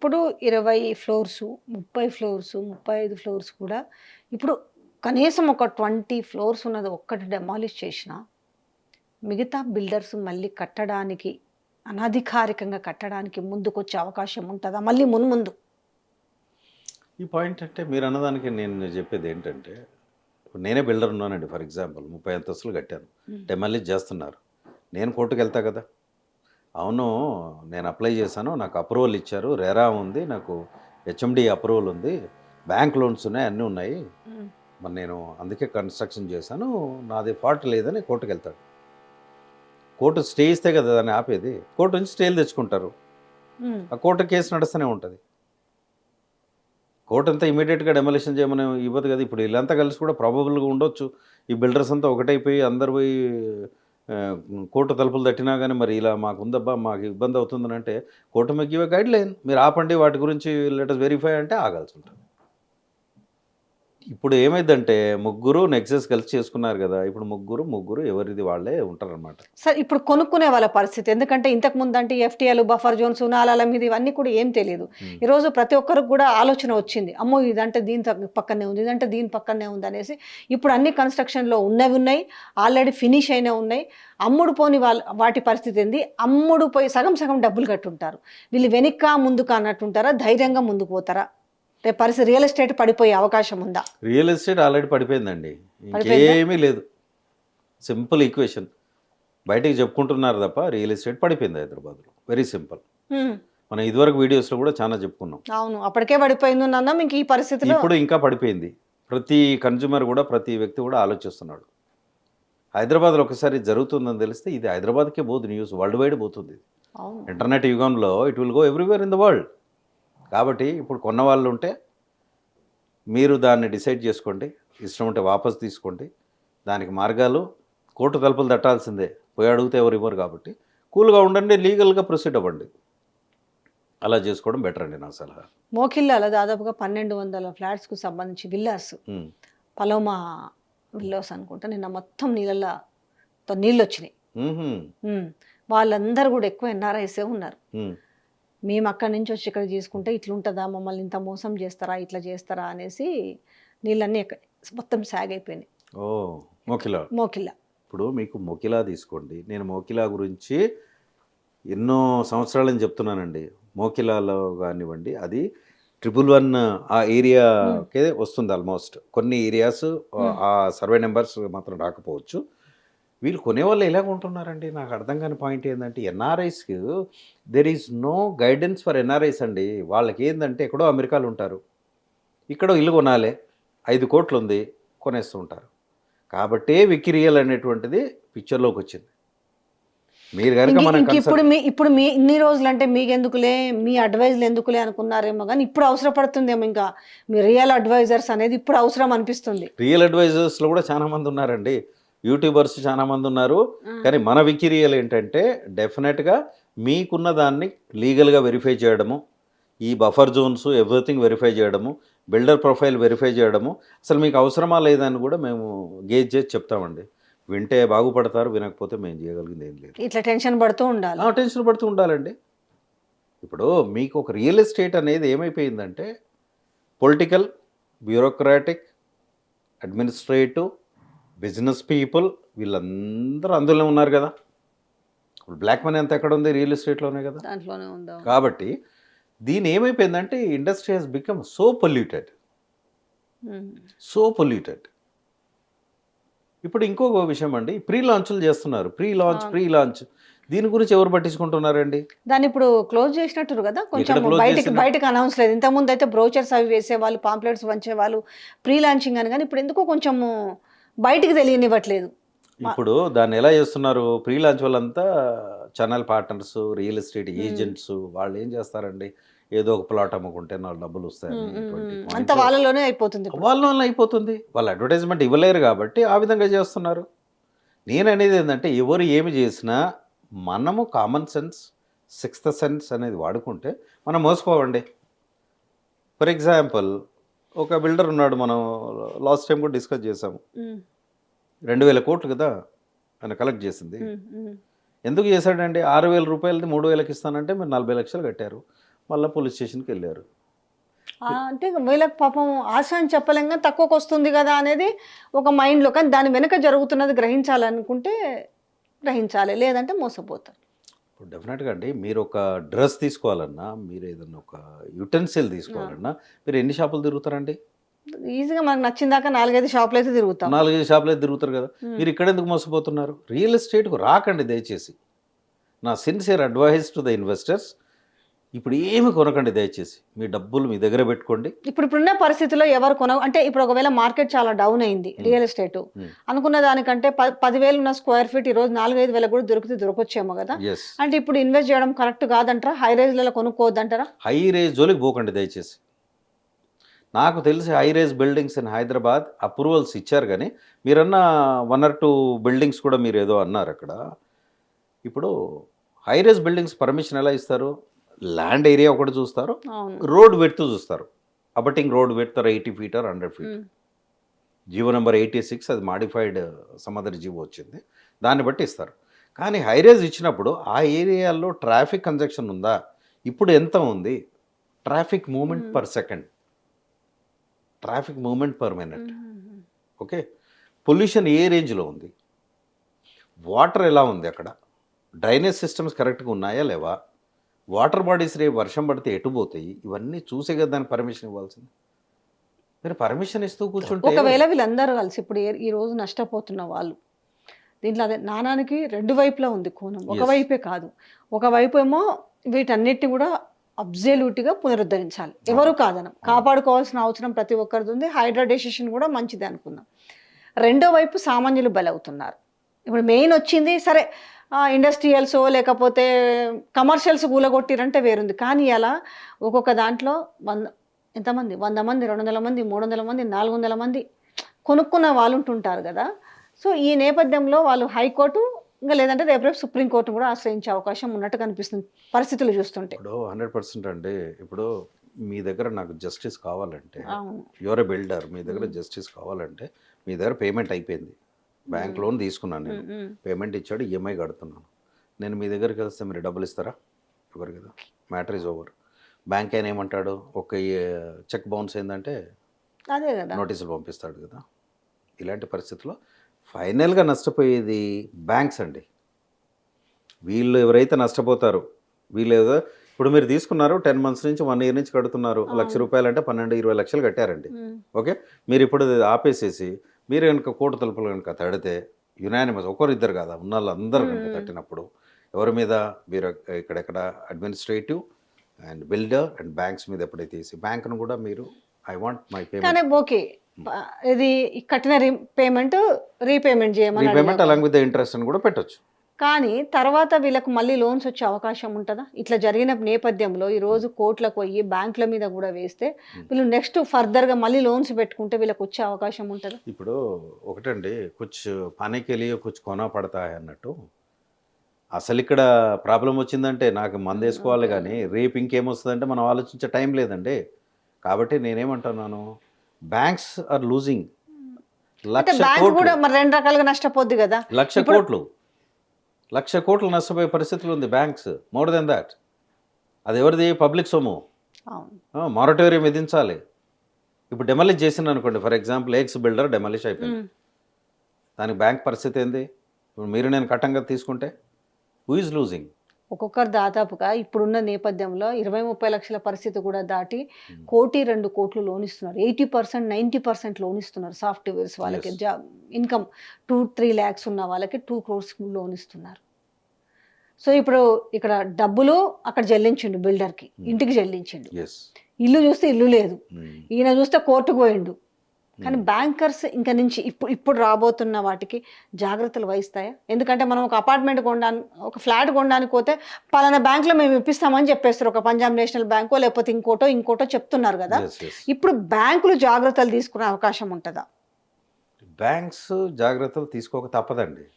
ఒకప్పుడు 20 floors, 30 floors, 35 floors కూడా ఇప్పుడు కనీసం ఒక 20 ఫ్లోర్స్ ఉన్నది ఒక్కటి డెమాలిష్ చేసినా, మిగతా బిల్డర్స్ మళ్ళీ కట్టడానికి అనధికారికంగా కట్టడానికి ముందుకొచ్చే అవకాశం ఉంటదా? మళ్ళీ మున్ముందు. ఈ పాయింట్ అంటే మీరు అన్నదానికి నేను చెప్పేది ఏంటంటే, ఇప్పుడు నేనే బిల్డర్ ఉన్నానండి ఫర్ ఎగ్జాంపుల్ 30 అంతస్తులు కట్టాను. డెమాలిష్ చేస్తున్నారు. నేను కోర్టుకి వెళ్తా కదా! అవును, నేను అప్లై చేశాను, నాకు అప్రూవల్ ఇచ్చారు, రెరా ఉంది, నాకు హెచ్ఎండి అప్రూవల్ ఉంది, బ్యాంక్ లోన్స్ ఉన్నాయి, అన్నీ ఉన్నాయి, హ్మ్. మరి నేను అందుకే కన్స్ట్రక్షన్ చేశాను, నాది ఫాల్ట్ లేదని కోర్టుకి వెళ్తాడు. కోర్టు స్టే ఇస్తే కదా దాన్ని ఆపేది. కోర్టు నుంచి స్టేలు తెచ్చుకుంటారు. హ్మ్. ఆ కోర్టు కేసు నడుస్తూనే ఉంటుంది. కోర్ట్ అంతా ఇమీడియట్గా డెమోలిషన్ చేయమని ఇవ్వదు కదా. ఇప్పుడు వీళ్ళంతా కలిసి కూడా ప్రాబబుల్గా ఉండొచ్చు. ఈ బిల్డర్స్ అంతా ఒకటైపోయి అందరు పోయి ఆ, కోర్టు తలుపులు తట్టినా కానీ మరి ఇలా మాకు ఉందబ్బా, మాకు ఇబ్బంది అవుతుందని అంటే కోర్టు మీకు ఇవే గైడ్ లైన్, మీరు ఆపండి, వాటి గురించి లెటర్స్ వెరిఫై అంటే ఆగాల్సి ఉంటుంది. ఇప్పుడు ఏమైందంటే ముగ్గురు నెక్సెస్ కలిసి చేసుకున్నారు కదా. ఇప్పుడు ముగ్గురు ఎవరిది వాళ్ళే ఉంటారనమాట. సరే, ఇప్పుడు కొనుక్కునే వాళ్ళ పరిస్థితి. ఎందుకంటే ఇంతకు ముందంటే ఎఫ్టీఎలు, బఫర్ జోన్స్, నాలాల మీద ఇవన్నీ కూడా ఏం తెలీదు. ఈరోజు ప్రతి ఒక్కరికి కూడా ఆలోచన వచ్చింది. అమ్మో! ఇదంటే దీని పక్కనే ఉంది, ఇదంటే దీని పక్కనే ఉంది అనేసి. ఇప్పుడు అన్ని కన్‌స్ట్రక్షన్‌లో ఉన్నవి ఉన్నాయి. ఆల్రెడీ ఫినిష్ అయినవి ఉన్నాయి. అమ్ముడు పోని వాటి పరిస్థితి ఏంది? అమ్ముడు పోయి సగం సగం డబ్బులు కట్టుంటారు. వీళ్ళు వెనక్కా ముందుకా అన్నట్టుంటారా? ధైర్యంగా ముందుకు పోతారా? రేపు పరిస్థితి రియల్ ఎస్టేట్ పడిపోయే అవకాశం ఉందా? రియల్ ఎస్టేట్ ఆల్రెడీ పడిపోయిందండి. పడిపోయిందా? ఇంకేమీ లేదు. Simple equation. బయటికి చెప్పుకుంటున్నారు తప్ప రియల్ ఎస్టేట్ పడిపోయింది హైదరాబాద్లో. Very simple. హ్మ్. మనం ఇదివరకు వీడియోస్లో కూడా చాలా చెప్పుకున్నాం. అవును. అప్పటికే పడిపోయిందన్నాం. ఇంక ఈ పరిస్థితిలో ఇప్పుడు ఇంకా పడిపోయింది. ప్రతి కన్జ్యూమర్ కూడా, ప్రతి వ్యక్తి కూడా ఆలోచిస్తున్నాడు. హైదరాబాద్లో ఒకసారి జరుగుతుందని తెలిస్తే ఇది హైదరాబాద్కే పోదు న్యూస్, వరల్డ్ వైడ్ పోతుంది. అవును. ఇంటర్నెట్ యుగంలో it will go everywhere in the world. కాబట్టి ఇప్పుడు కొన్న వాళ్ళు ఉంటే మీరు దాన్ని డిసైడ్ చేసుకోండి. ఇష్టం ఉంటే వాపస్ తీసుకోండి. దానికి మార్గాలు కోర్టు తలుపులు తట్టాల్సిందే. పోయి అడిగితే ఎవరు ఇవ్వరు కాబట్టి కూల్గా ఉండండి, లీగల్గా ప్రొసీడ్ అవ్వండి. అలా చేసుకోవడం బెటర్ అండి నా సలహా. మోకిల్లాలో దాదాపుగా 1200 ఫ్లాట్స్‌కు సంబంధించి విల్లాస్, ఉమ్, పలోమా విల్లాస్ అనుకుంటా. నిన్న మొత్తం నీళ్ళొచ్చినాయి. ఉహుం, హ్మ్. వాళ్ళందరూ గూడా ఎక్కువ ఎన్ఆర్ఐసే ఉన్నారు. ఉమ్. మేము అక్కడి నుంచి వచ్చి ఇక్కడ చేసుకుంటే ఇట్లుంటదా? మమ్మల్ని ఇంత మోసం చేస్తారా? ఇట్లా చేస్తారా? అనేసి నీళ్ళన్నీ మొత్తం సాగైపోయినాయి. ఓ, మోకిలా. మోకిల్లా. ఇప్పుడు మీకు మోకిలా తీసుకోండి. నేను మోకిలా గురించి ఎన్నో సంవత్సరాలని చెప్తున్నానండి. మోకిలాలో కానివ్వండి, అది 111 ఆ ఏరియాకే వస్తుంది ఆల్మోస్ట్. కొన్ని ఏరియాస్ ఆ సర్వే నెంబర్స్ మాత్రం రాకపోవచ్చు. వీళ్ళు కొనేవాళ్ళు ఎలాగ ఉంటున్నారండి? నాకు అర్థం కాని పాయింట్ ఏంటంటే, ఎన్ఆర్ఐస్కి there is no guidance for NRIs అండి. వాళ్ళకి ఏంటంటే ఎక్కడో అమెరికాలో ఉంటారు, ఇక్కడో ఇల్లు కొనాలి, 5 కోట్లు ఉంది, కొనేస్తూ ఉంటారు. కాబట్టే వికిరియల్ అనేటువంటిది పిక్చర్లోకి వచ్చింది. మీరు కనుక మనం ఇప్పుడు మీ ఇన్ని రోజులంటే మీకెందుకులే, మీ అడ్వైజ్‌లు ఎందుకులే అనుకున్నారేమో గానీ, ఇప్పుడు అవసరపడుతుందేమో ఇంకా. మీ రియల్ అడ్వైజర్స్ అనేది ఇప్పుడు అవసరం అనిపిస్తుంది. రియల్ అడ్వైజర్స్లో కూడా చాలా మంది ఉన్నారండి. యూట్యూబర్స్ చాలా మంది ఉన్నారు. కానీ మన వికిరియల్ ఏంటంటే డెఫినెట్గా మీకున్న దాన్ని లీగల్గా వెరిఫై చేయడము, ఈ బఫర్ జోన్స్ ఎవ్రీథింగ్ వెరిఫై చేయడము, బిల్డర్ ప్రొఫైల్ వెరిఫై చేయడము, అసలు మీకు అవసరమా లేదని కూడా మేము గేజ్ చేసి చెప్తామండి. వింటే బాగుపడతారు, వినకపోతే మేము చేయగలిగింది ఏం లేదు. ఇట్లా టెన్షన్ పడుతూ ఉండాలి. టెన్షన్ పడుతూ ఉండాలండి. ఇప్పుడు మీకు ఒక రియల్ ఎస్టేట్ అనేది ఏమైపోయిందంటే political, bureaucratic, administrative, business people వీళ్ళందరూ అందులో ఉన్నారు కదా. ఇప్పుడు బ్లాక్ మనీ అంతా ఎక్కడ ఉంది? రియల్ ఎస్టేట్లోనే కదా. దాంట్లోనే ఉందా? కాబట్టి దీని ఏమైపోయిందంటే industry has become so polluted. So polluted. ఇప్పుడు ఇంకొక విషయం అండి, ప్రీ లాంచ్లు చేస్తున్నారు. ప్రీ లాంచ్ దీని గురించి ఎవరు పట్టించుకుంటున్నారండి? దాన్ని ఇప్పుడు క్లోజ్ చేసినట్టురు కదా. కొంచెం close బయటకి అనౌన్స్ లేదు. ఇంతకుముందు అయితే బ్రోచర్స్ అవి వేసేవాళ్ళు, పాంప్లెట్స్ పంచేవాళ్ళు, ప్రీ లాంచింగ్ అని. కానీ ఇప్పుడు ఎందుకో కొంచెము బయటికి తెలియనివ్వట్లేదు. ఇప్పుడు దాన్ని ఎలా చేస్తున్నారు? ప్రీ లాంచ్ వాళ్ళంతా channel partners, real estate agents వాళ్ళు ఏం చేస్తారండి? ఏదో ఒక ప్లాట్ అమ్ముకుంటే 4 డబ్బులు వస్తాయని అంత వాళ్ళలోనే అయిపోతుంది ఇప్పుడు. వాళ్ళ వల్ల అయిపోతుంది. వాళ్ళు అడ్వర్టైజ్మెంట్ ఇవ్వలేరు కాబట్టి ఆ విధంగా చేస్తున్నారు. నేను అనేది ఏంటంటే ఎవరు ఏమి చేసినా మనము కామన్ సెన్స్, సిక్స్త్ సెన్స్ అనేది వాడుకుంటే మనం మోసపోవండి. ఫర్ ఎగ్జాంపుల్ ఒక బిల్డర్ ఉన్నాడు, మనం లాస్ట్ టైం కూడా డిస్కస్ చేసాము. 2000 కోట్లు కదా ఆయన కలెక్ట్ చేసింది. ఎందుకు చేశాడండి? 6,000 రూపాయలది 3,000కి ఇస్తానంటే మీరు 40 లక్షలు కట్టారు. మళ్ళీ పోలీస్ స్టేషన్కి వెళ్ళారు. అంటే వీళ్ళకి పాపం ఆశ అని చెప్పలేం కానీ తక్కువకి వస్తుంది కదా అనేది ఒక మైండ్లో, కానీ దాని వెనుక జరుగుతున్నది గ్రహించాలనుకుంటే గ్రహించాలి, లేదంటే మోసపోతారు. ఇప్పుడు డెఫినెట్గా అండి, మీరు ఒక డ్రెస్ తీసుకోవాలన్నా, మీరు ఏదన్నా ఒక యుటెన్సిల్ తీసుకోవాలన్నా మీరు ఎన్ని షాపులు తిరుగుతారండి? ఈజీగా మనకు నచ్చిన దాకా 4-5 షాపులు అయితే తిరుగుతాం. 4-5 షాపులు అయితే తిరుగుతారు కదా. మీరు ఇక్కడ ఎందుకు మోసపోతున్నారు? రియల్ ఎస్టేట్కు రాకండి దయచేసి. నా sincere advice to the investors, ఇప్పుడు ఏమి కొనకండి దయచేసి. మీ డబ్బులు మీ దగ్గర పెట్టుకోండి. ఇప్పుడున్న పరిస్థితిలో ఎవరు అంటే ఇప్పుడు ఒకవేళ మార్కెట్ చాలా డౌన్ అయింది, రియల్ ఎస్టేట్ అనుకున్న దానికంటే 10,000 ఉన్న స్క్వేర్ ఫీట్ ఈ రోజు 4-5 వేలకు కూడా దొరకొచ్చేమో కదా. ఎస్, అంటే ఇప్పుడు ఇన్వెస్ట్ చేయడం కరెక్ట్ కాదంటారా? హై రేజ్లలో కొనుక్కోవద్దంటారా? హై రేజ్ జోలికి పోకండి దయచేసి. నాకు తెలిసి high raise buildings in Hyderabad approvals ఇచ్చారు, కానీ మీరన్న 1 or 2 బిల్డింగ్స్ కూడా మీరు ఏదో అన్నారు అక్కడ. ఇప్పుడు హై రేజ్ బిల్డింగ్స్ పర్మిషన్ ఎలా ఇస్తారు? ల్యాండ్ ఏరియా ఒకటి చూస్తారు, రోడ్ వెడ్త్ చూస్తారు. Abutting road width 80 feet or 100 feet. GO number 86, అది మాడిఫైడ్ సమ్మదర్ జీవో వచ్చింది, దాన్ని బట్టి ఇస్తారు. కానీ హైరేజ్ ఇచ్చినప్పుడు ఆ ఏరియాలో ట్రాఫిక్ కంజక్షన్ ఉందా, ఇప్పుడు ఎంత ఉంది, traffic movement per second, traffic movement per minute, okay, pollution ఏ రేంజ్లో ఉంది, వాటర్ ఎలా ఉంది, అక్కడ డ్రైనేజ్ సిస్టమ్స్ కరెక్ట్గా ఉన్నాయా లేవా, వాటర్ బాడీస్ రేపు వర్షం పడితే ఎటు పోతాయి, ఇవన్నీ చూసే కదా దానికి పర్మిషన్ ఇవ్వాల్సింది. మీరు పర్మిషన్ ఇస్తూ కూర్చుంటే ఒకవేళ వీళ్ళందరూ కలిసి ఇప్పుడు ఈ రోజు నష్టపోతున్న వాళ్ళు దీంట్లో అదే నాణానికి 2 వైపులా ఉంది కోణం, ఒకవైపే కాదు. ఒకవైపు ఏమో వీటన్నిటిని కూడా అబ్జల్యూట్గా పునరుద్ధరించాలి, ఎవరు కాదనం, కాపాడుకోవాల్సిన అవసరం ప్రతి ఒక్కరిది ఉంది. హైడ్రా డెసిషన్ కూడా మంచిది అనుకుందాం. రెండో వైపు సామాన్యులు బలవుతున్నారు. ఇప్పుడు మెయిన్ వచ్చింది సరే, ఇండస్ట్రియల్స్ లేకపోతే కమర్షియల్స్ కూలగొట్టిరంటే వేరుంది, కానీ అలా ఒక్కొక్క దాంట్లో ఎంతమంది 100 మంది, 200 మంది, 300 మంది, 400 మంది కొనుక్కున్న వాళ్ళు ఉంటుంటారు కదా. సో ఈ నేపథ్యంలో వాళ్ళు హైకోర్టు ఇంకా లేదంటే రేపు సుప్రీంకోర్టు కూడా ఆశ్రయించే అవకాశం ఉన్నట్టు కనిపిస్తుంది పరిస్థితులు చూస్తుంటే. ఇప్పుడు 100% అండి. ఇప్పుడు మీ దగ్గర నాకు జస్టిస్ కావాలంటే, యువర్ ఎ బిల్డర్, మీ దగ్గర జస్టిస్ కావాలంటే మీ దగ్గర పేమెంట్ అయిపోయింది, బ్యాంక్ లోన్ తీసుకున్నాను నేను, పేమెంట్ ఇచ్చాడు, ఈఎంఐ కడుతున్నాను, నేను మీ దగ్గరికి వెళ్తే మీరు డబ్బులు ఇస్తారా? ఎవరు కదా, మ్యాటర్ ఈజ్ ఓవర్. బ్యాంక్ అయినా ఏమంటాడు, ఒక చెక్ బౌన్స్ అయిందంటే అదే కదా, నోటీసులు పంపిస్తాడు కదా. ఇలాంటి పరిస్థితుల్లో ఫైనల్గా నష్టపోయేది బ్యాంక్స్ అండి. వీళ్ళు ఎవరైతే నష్టపోతారో వీళ్ళు ఏదో, ఇప్పుడు మీరు తీసుకున్నారు 10 months నుంచి 1 year నుంచి కడుతున్నారు, ₹1,00,000 అంటే 12-20 లక్షలు కట్టారండి. ఓకే, మీరు ఇప్పుడు ఆపేసేసి మీరు కనుక కోర్టు తలుపులు కనుక తడితే యునానిమస్, ఒకరిద్దరు కాదా, ఉన్న వాళ్ళందరూ కనుక తట్టినప్పుడు ఎవరి మీద, మీరు ఇక్కడెక్కడ administrative and builder and banks మీద ఎప్పుడైతే వేసి బ్యాంక్ను కూడా మీరు I want my payment, okay ఇది కట్టిన పేమెంట్ రీపేమెంట్ చేయమని, రీపేమెంట్ అలాంగ్ విత్ ఇంట్రెస్ట్ అని కూడా పెట్టొచ్చు. కానీ తర్వాత వీళ్ళకు మళ్ళీ లోన్స్ వచ్చే అవకాశం ఉంటుందా? ఇట్లా జరిగిన నేపథ్యంలో ఈరోజు కోర్టులకు పోయి బ్యాంకుల మీద కూడా వేస్తే వీళ్ళు నెక్స్ట్ ఫర్దర్గా మళ్ళీ లోన్స్ పెట్టుకుంటే వీళ్ళకి వచ్చే అవకాశం ఉంటుందా? ఇప్పుడు ఒకటండి, కుచ్ పానీకి కుచ్ కొనా పడతాయి అన్నట్టు, అసలు ఇక్కడ ప్రాబ్లం వచ్చిందంటే నాకు మందు వేసుకోవాలి, కానీ రేపు ఇంకేమొస్తుందంటే మనం ఆలోచించే టైం లేదండి. కాబట్టి నేనేమంటున్నాను, బ్యాంక్స్ ఆర్ లూజింగ్. బ్యాంక్ కూడా మరి 2 రకాలుగా నష్టపోద్ది కదా. 1,00,000 కోట్లు నష్టపోయే పరిస్థితులు ఉంది బ్యాంక్స్. మోర్ దెన్ దాట్, అది ఎవరిది? పబ్లిక్ సొమ్ము. మారటోరియం విధించాలి. ఇప్పుడు డెమాలిష్ చేసింది అనుకోండి, for example X builder demolish అయిపోయింది, దానికి బ్యాంక్ పరిస్థితి ఏంది? ఇప్పుడు మీరు నేను కట్టంగా తీసుకుంటే హూ ఈజ్ లూజింగ్? ఒక్కొక్కరు దాదాపుగా ఇప్పుడున్న నేపథ్యంలో 20-30 లక్షల పరిస్థితి కూడా దాటి 1-2 కోట్లు లోన్ ఇస్తున్నారు. 80%, 90% లోన్ ఇస్తున్నారు. సాఫ్ట్వేర్స్ వాళ్ళకి ఇన్కమ్ 2-3 lakhs ఉన్న వాళ్ళకి 2 crores లోన్ ఇస్తున్నారు. సో ఇప్పుడు ఇక్కడ డబ్బులు అక్కడ చెల్లించిండు, బిల్డర్కి ఇంటికి చెల్లించిండు, ఇల్లు చూస్తే ఇల్లు లేదు, ఈయన చూస్తే కోర్టుకు పోయిండు. కానీ బ్యాంకర్స్ ఇంకా నుంచి ఇప్పుడు రాబోతున్న వాటికి జాగ్రత్తలు వహిస్తాయా? ఎందుకంటే మనం ఒక అపార్ట్మెంట్ కొనడానికి, ఒక ఫ్లాట్ కొనడానికి పోతే పలానా బ్యాంకులో మేము ఇప్పిస్తామని చెప్పేస్తారు, ఒక పంజాబ్ నేషనల్ బ్యాంకో లేకపోతే ఇంకోటో చెప్తున్నారు కదా. ఇప్పుడు బ్యాంకులు జాగ్రత్తలు తీసుకునే అవకాశం ఉంటుందా? బ్యాంక్స్ జాగ్రత్తలు తీసుకోక తప్పదండి.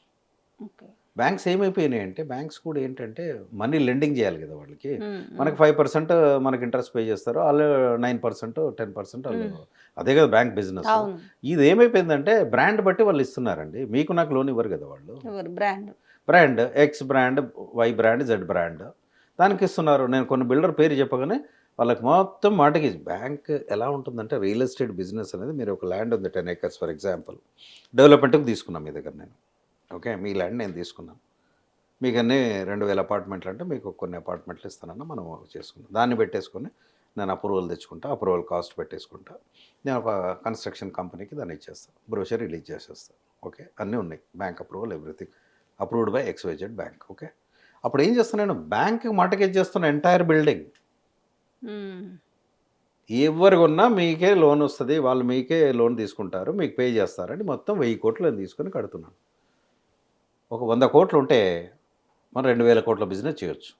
బ్యాంక్స్ ఏమైపోయినాయి అంటే, బ్యాంక్స్ కూడా ఏంటంటే మనీ లెండింగ్ చేయాలి కదా వాళ్ళకి. మనకి 5% మనకి ఇంట్రెస్ట్ పే చేస్తారు, వాళ్ళు 9%, 10% వాళ్ళు, అదే కదా బ్యాంక్ బిజినెస్. ఇది ఏమైపోయిందంటే బ్రాండ్ బట్టి వాళ్ళు ఇస్తున్నారండి. మీకు నాకు లోన్ ఇవ్వరు కదా వాళ్ళు. Brand, X brand, Y brand, Z brand, దానికి ఇస్తున్నారు. నేను కొన్ని బిల్డర్ పేరు చెప్పగానే వాళ్ళకి మొత్తం మాటకి బ్యాంక్ ఎలా ఉంటుందంటే రియల్ ఎస్టేట్ బిజినెస్ అనేది మీరు ఒక ల్యాండ్ ఉంది 10 acres ఫర్ ఎగ్జాంపుల్ డెవలప్మెంట్కి తీసుకున్నాం మీ దగ్గర నేను. ఓకే, మీ ల్యాండ్ నేను తీసుకున్నాను. మీకు అన్నీ 2000 అపార్ట్మెంట్లు అంటే మీకు కొన్ని అపార్ట్మెంట్లు ఇస్తానన్నా మనం చేసుకున్నాం. దాన్ని పెట్టేసుకొని నేను అప్రూవల్ తెచ్చుకుంటా, అప్రూవల్ కాస్ట్ పెట్టేసుకుంటా. నేను ఒక కన్స్ట్రక్షన్ కంపెనీకి దాన్ని ఇచ్చేస్తాను, బ్రోషర్ రిలీజ్ చేసేస్తాను. ఓకే, అన్నీ ఉన్నాయి, bank approval, everything approved by XYZ bank. Okay, అప్పుడు ఏం చేస్తాను నేను, బ్యాంక్కి మార్టగేజ్ చేస్తున్న ఎంటైర్ బిల్డింగ్. ఎవరు కొన్నా మీకే లోన్ వస్తుంది, వాళ్ళు మీకే లోన్ తీసుకుంటారు, మీకు పే చేస్తారని మొత్తం 1000 కోట్లు నేను తీసుకొని కడుతున్నాను. ఒక 100 కోట్లు ఉంటే మనం 2000 కోట్ల బిజినెస్ చేయొచ్చు.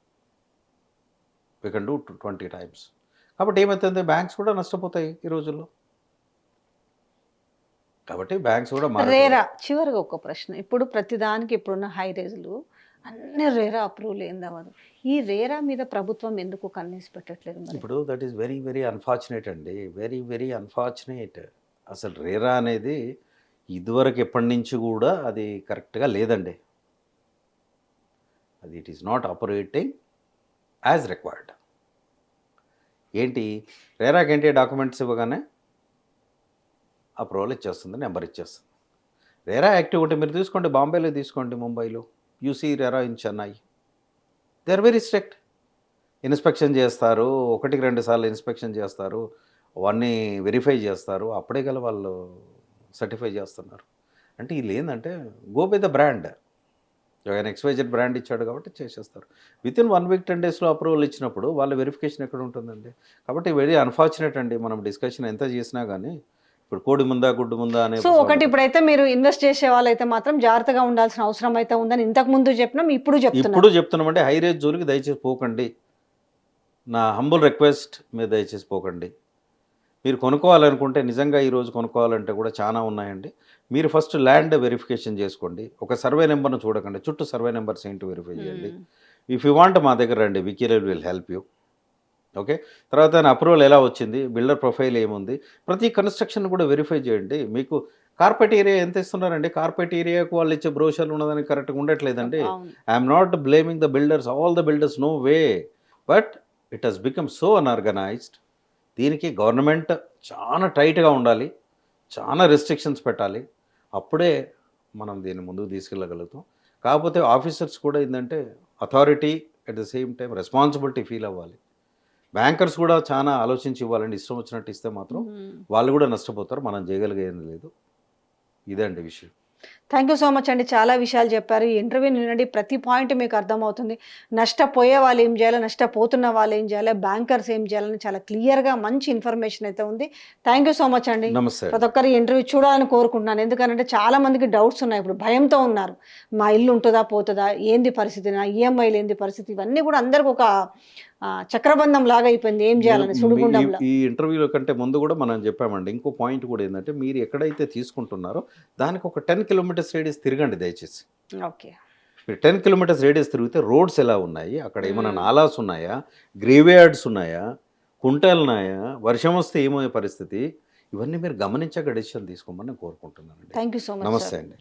We can do 20 times. కాబట్టి ఏమవుతుంది, బ్యాంక్స్ కూడా నష్టపోతాయి ఈ రోజుల్లో. కాబట్టి బ్యాంక్స్ కూడా రేరా చివరిగా ఒక ప్రశ్న, ఇప్పుడు ప్రతిదానికి ఇప్పుడున్న హై రేజులు అన్ని రేరా అప్రూవల్ ఏందవ్వదు, ఈ రేరా మీద ప్రభుత్వం ఎందుకు కన్నేసి పెట్టట్లేదు మరి? ఇప్పుడు that is very very unfortunate అండి, వెరీ వెరీ అన్ఫార్చునేట్. అసలు రేరా అనేది ఇదివరకు ఎప్పటి నుంచి కూడా అది కరెక్ట్గా లేదండి. అది it is not operating as required. ఏంటి రేరాకి ఏంటి, డాక్యుమెంట్స్ ఇవ్వగానే అప్రూవల్ ఇచ్చేస్తుంది, నెంబర్ ఇచ్చేస్తుంది. రేరా యాక్టివ్ ఒకటి మీరు తీసుకోండి, బాంబేలో తీసుకోండి, ముంబైలో, you see RERA in Chennai, they are very strict. Inspection చేస్తారు, 1-2 సార్లు ఇన్స్పెక్షన్ చేస్తారు, అవన్నీ వెరిఫై చేస్తారు, అప్పుడే గల వాళ్ళు సర్టిఫై చేస్తున్నారు. అంటే వీళ్ళు ఏంటంటే గో బై ద బ్రాండ్. ఆయన XYZ బ్రాండ్ ఇచ్చాడు కాబట్టి చేసేస్తారు. వితిన్ 1 week 10 daysలో అప్రూవల్ ఇచ్చినప్పుడు వాళ్ళ వెరిఫికేషన్ ఎక్కడ ఉంటుందండి? కాబట్టి వెరీ అన్ఫార్చునేట్ అండి. మనం డిస్కషన్ ఎంత చేసినా కానీ ఇప్పుడు కోడి ముందా గుడ్డు ముందా అనే. సో ఒకటి, ఇప్పుడైతే మీరు ఇన్వెస్ట్ చేసే వాళ్ళైతే మాత్రం జాగ్రత్తగా ఉండాల్సిన అవసరం అయితే ఉందని ఇంతకు ముందు చెప్పినాం, ఇప్పుడు చెప్తున్నామంటే హై రేంజ్ జోలికి దయచేసి పోకండి. నా హంబుల్ రిక్వెస్ట్, మీరు దయచేసి పోకండి. మీరు కొనుక్కోవాలనుకుంటే, నిజంగా ఈరోజు కొనుక్కోవాలంటే కూడా చాలా ఉన్నాయండి. మీరు ఫస్ట్ ల్యాండ్ వెరిఫికేషన్ చేసుకోండి, ఒక సర్వే నెంబర్ను చూడకండి, చుట్టూ సర్వే నెంబర్స్ ఏంటి వెరిఫై చేయండి. ఇఫ్ యూ వాంట్ మా దగ్గర రండి, వికీఎల్ విల్ హెల్ప్ యూ. ఓకే, తర్వాత అప్రూవల్ ఎలా వచ్చింది, బిల్డర్ ప్రొఫైల్ ఏముంది, ప్రతి కన్స్ట్రక్షన్ కూడా వెరిఫై చేయండి. మీకు కార్పెట్ ఏరియా ఎంత ఇస్తున్నారండి, కార్పెట్ ఏరియాకు వాళ్ళు ఇచ్చే బ్రోషర్లు ఉన్నదని కరెక్ట్గా ఉండట్లేదండి. I'm not blaming the builders, all the builders, no way, but it has become so unorganized. దీనికి గవర్నమెంట్ చాలా టైట్గా ఉండాలి, చాలా రెస్ట్రిక్షన్స్ పెట్టాలి, అప్పుడే మనం దీన్ని ముందుకు తీసుకెళ్ళగలుగుతాం. కాకపోతే ఆఫీసర్స్ కూడా ఏంటంటే authority at the same time responsibility feel అవ్వాలి. బ్యాంకర్స్ కూడా చాలా ఆలోచించి ఇవ్వాలండి. ఇష్టం వచ్చినట్టు ఇస్తే మాత్రం వాళ్ళు కూడా నష్టపోతారు, మనం చేయగలిగేది లేదు. ఇదే అండి విషయం. థ్యాంక్ యూ సో మచ్ అండి, చాలా విషయాలు చెప్పారు. ఈ ఇంటర్వ్యూ నుండి ప్రతి పాయింట్ మీకు అర్థమవుతుంది. నష్టపోయే వాళ్ళు ఏం చేయాలి, నష్టపోతున్న వాళ్ళు ఏం చేయాలి, బ్యాంకర్స్ ఏం చేయాలని చాలా క్లియర్గా మంచి ఇన్ఫర్మేషన్ అయితే ఉంది. థ్యాంక్ యూ సో మచ్ అండి. నమస్తే. ప్రతి ఒక్కరు ఇంటర్వ్యూ చూడాలని కోరుకుంటున్నాను, ఎందుకంటే చాలా మందికి డౌట్స్ ఉన్నాయి, ఇప్పుడు భయంతో ఉన్నారు, మా ఇల్లు ఉంటుందా పోతుందా, ఏంది పరిస్థితి, నా ఈఎంఐలు ఏంది పరిస్థితి, ఇవన్నీ కూడా అందరికి ఒక చక్రబంధం లాగా అయిపోయింది, ఏం చేయాలని సుడిగుండంలో. ఈ ఇంటర్వ్యూలో కంటే ముందు కూడా మనం చెప్పామండి, ఇంకో పాయింట్ కూడా ఏంటంటే, మీరు ఎక్కడైతే తీసుకుంటున్నారో దానికి ఒక 10 kilometers రేడియస్ తిరగండి దయచేసి. ఓకే, మీరు 10 kilometers రేడియస్ తిరిగితే రోడ్స్ ఎలా ఉన్నాయి, అక్కడ ఏమైనా నాలాస్ ఉన్నాయా, గ్రేవ్యార్డ్స్ ఉన్నాయా, కుంటలు ఉన్నాయా, వర్షం వస్తే ఏమయ్యే పరిస్థితి, ఇవన్నీ మీరు గమనించక డెసిషన్ తీసుకోమని కోరుకుంటున్నానండి. Thank you so much. నమస్తే అండి.